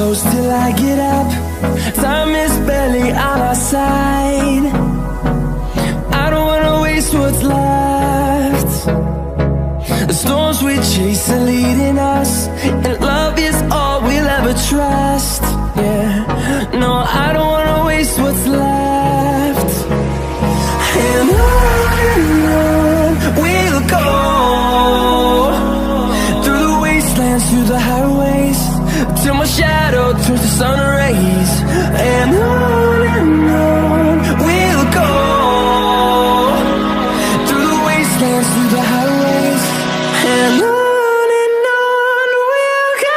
close till I get up. Time is barely on our side. I don't wanna waste what's left. The storms we chase are leading us, and love is all we'll ever trust. Yeah, no, I don't wanna waste what's left. And on we'll go, through the wastelands, through the highways, till my shadow turns to sun rays. And on we'll go, through the wastelands, through the highways, and on we'll go.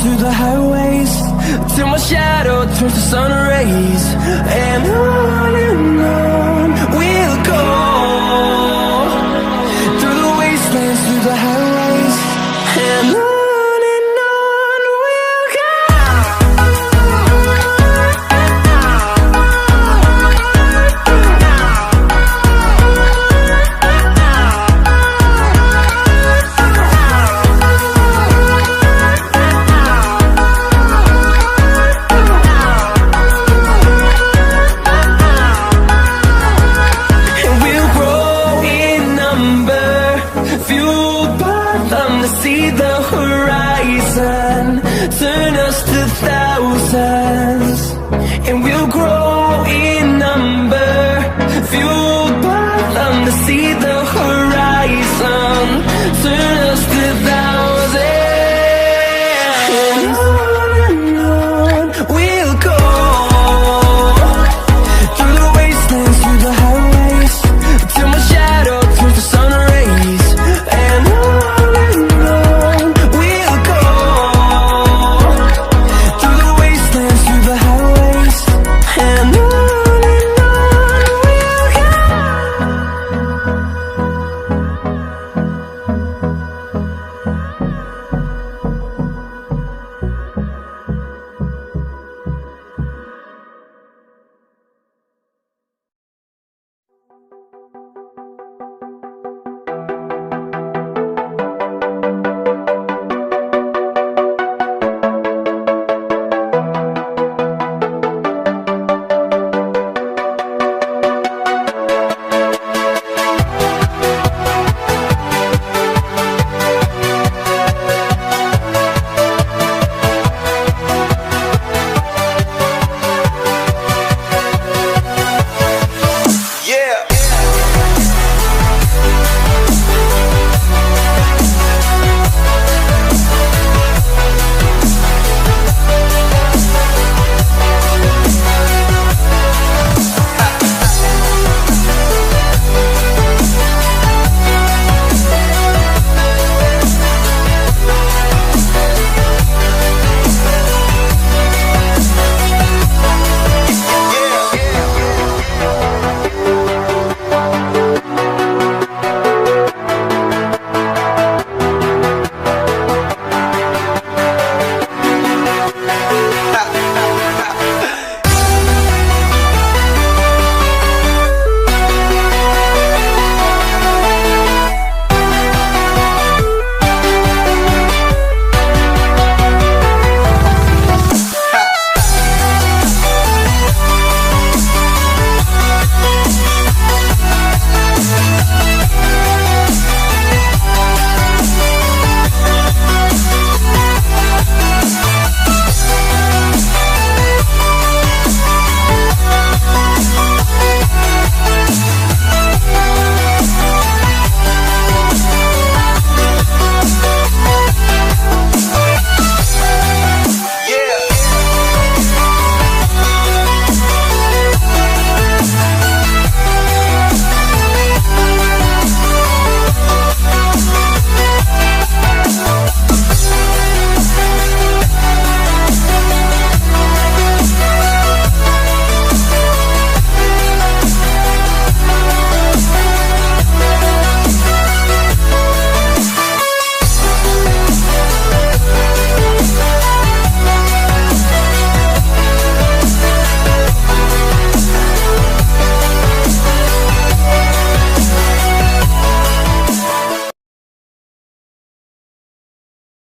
Through the highways, till my shadow turns to sun rays. And on we'll go, through the wastelands, through the highways, and on we'll go. See the horizon, turn us to thousands, and we'll grow in number, fueled by them to see the